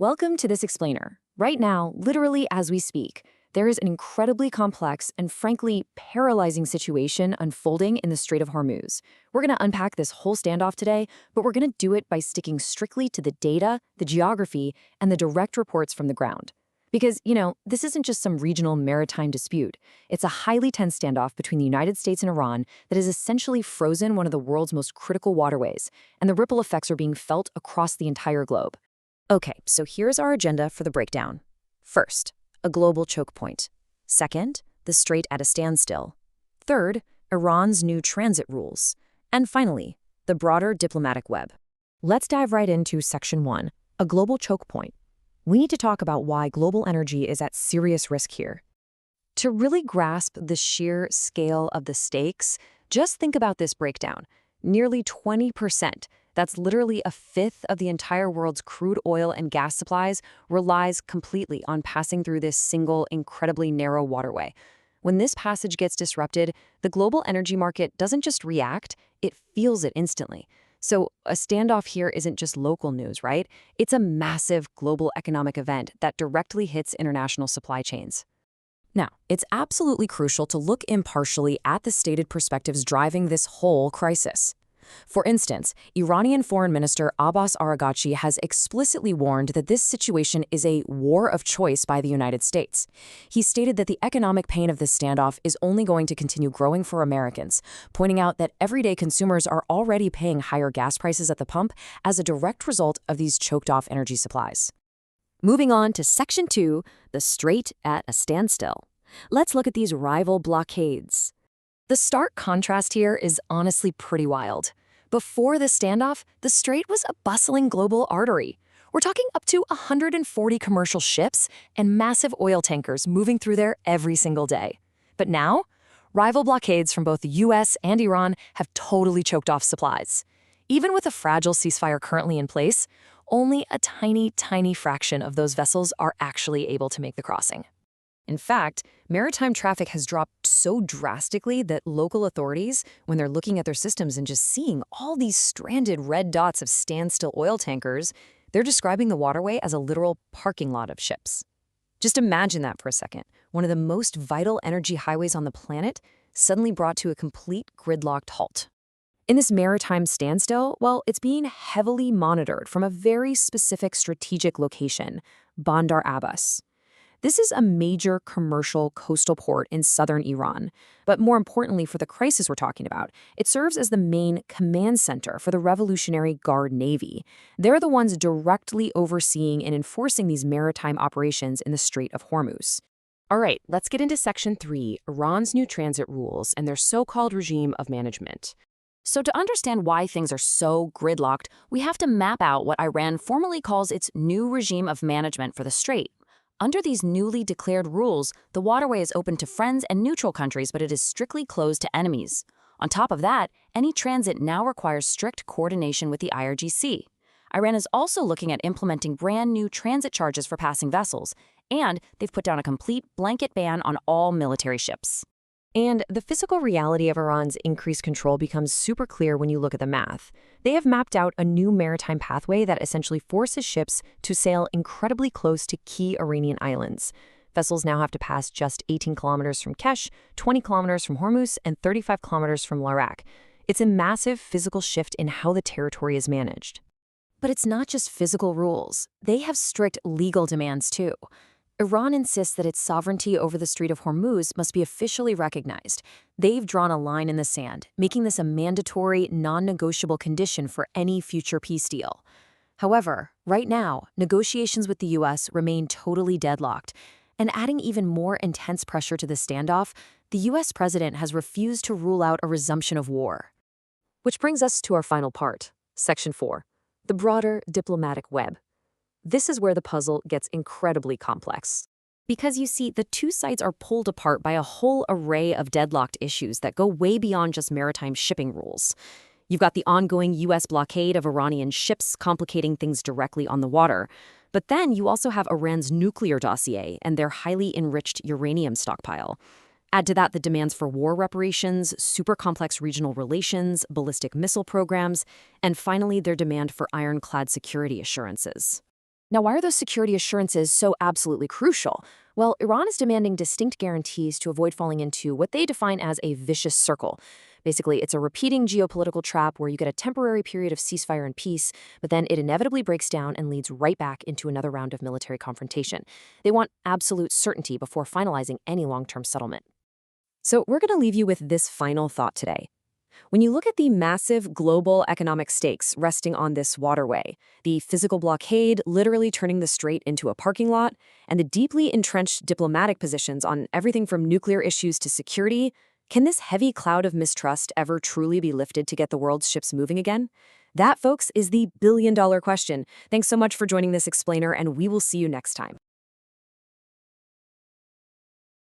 Welcome to this explainer. Right now, literally as we speak, there is an incredibly complex and frankly paralyzing situation unfolding in the Strait of Hormuz. We're going to unpack this whole standoff today, but we're going to do it by sticking strictly to the data, the geography, and the direct reports from the ground. Because, this isn't just some regional maritime dispute. It's a highly tense standoff between the United States and Iran that has essentially frozen one of the world's most critical waterways, and the ripple effects are being felt across the entire globe. Okay, so here's our agenda for the breakdown. First, a global choke point. Second, the strait at a standstill. Third, Iran's new transit rules. And finally, the broader diplomatic web. Let's dive right into Section 1, a global choke point. We need to talk about why global energy is at serious risk here. To really grasp the sheer scale of the stakes, just think about this breakdown. Nearly 20%. That's literally a fifth of the entire world's crude oil and gas supplies relies completely on passing through this single, incredibly narrow waterway. When this passage gets disrupted, the global energy market doesn't just react, it feels it instantly. So a standoff here isn't just local news, right? It's a massive global economic event that directly hits international supply chains. Now, it's absolutely crucial to look impartially at the stated perspectives driving this whole crisis. For instance, Iranian Foreign Minister Abbas Araghchi has explicitly warned that this situation is a war of choice by the United States. He stated that the economic pain of this standoff is only going to continue growing for Americans, pointing out that everyday consumers are already paying higher gas prices at the pump as a direct result of these choked-off energy supplies. Moving on to Section 2, the strait at a standstill. Let's look at these rival blockades. The stark contrast here is honestly pretty wild. Before the standoff, the strait was a bustling global artery. We're talking up to 140 commercial ships and massive oil tankers moving through there every single day. But now, rival blockades from both the US and Iran have totally choked off supplies. Even with a fragile ceasefire currently in place, only a tiny fraction of those vessels are actually able to make the crossing. In fact, maritime traffic has dropped so drastically that local authorities, when they're looking at their systems and just seeing all these stranded red dots of standstill oil tankers, they're describing the waterway as a literal parking lot of ships. Just imagine that for a second. One of the most vital energy highways on the planet suddenly brought to a complete gridlocked halt. In this maritime standstill, well, it's being heavily monitored from a very specific strategic location, Bandar Abbas. This is a major commercial coastal port in southern Iran. But more importantly for the crisis we're talking about, it serves as the main command center for the Revolutionary Guard Navy. They're the ones directly overseeing and enforcing these maritime operations in the Strait of Hormuz. All right, let's get into Section 3, Iran's new transit rules and their so-called regime of management. So to understand why things are so gridlocked, we have to map out what Iran formally calls its new regime of management for the strait. Under these newly declared rules, the waterway is open to friends and neutral countries, but it is strictly closed to enemies. On top of that, any transit now requires strict coordination with the IRGC. Iran is also looking at implementing brand new transit charges for passing vessels, and they've put down a complete blanket ban on all military ships. And the physical reality of Iran's increased control becomes super clear when you look at the math. They have mapped out a new maritime pathway that essentially forces ships to sail incredibly close to key Iranian islands. Vessels now have to pass just 18 kilometers from Kesh, 20 kilometers from Hormuz, and 35 kilometers from Larak. It's a massive physical shift in how the territory is managed. But it's not just physical rules. They have strict legal demands too. Iran insists that its sovereignty over the Strait of Hormuz must be officially recognized. They've drawn a line in the sand, making this a mandatory, non-negotiable condition for any future peace deal. However, right now, negotiations with the US remain totally deadlocked. And adding even more intense pressure to the standoff, the US president has refused to rule out a resumption of war. Which brings us to our final part, Section 4, the broader diplomatic web. This is where the puzzle gets incredibly complex. Because you see, the two sides are pulled apart by a whole array of deadlocked issues that go way beyond just maritime shipping rules. You've got the ongoing US blockade of Iranian ships complicating things directly on the water. But then you also have Iran's nuclear dossier and their highly enriched uranium stockpile. Add to that the demands for war reparations, super complex regional relations, ballistic missile programs, and finally their demand for ironclad security assurances. Now, why are those security assurances so absolutely crucial? Well, Iran is demanding distinct guarantees to avoid falling into what they define as a vicious circle. Basically, it's a repeating geopolitical trap where you get a temporary period of ceasefire and peace, but then it inevitably breaks down and leads right back into another round of military confrontation. They want absolute certainty before finalizing any long-term settlement. So we're going to leave you with this final thought today. When you look at the massive global economic stakes resting on this waterway, the physical blockade literally turning the strait into a parking lot, and the deeply entrenched diplomatic positions on everything from nuclear issues to security, can this heavy cloud of mistrust ever truly be lifted to get the world's ships moving again? That, folks, is the billion-dollar question. Thanks so much for joining this explainer, and we will see you next time.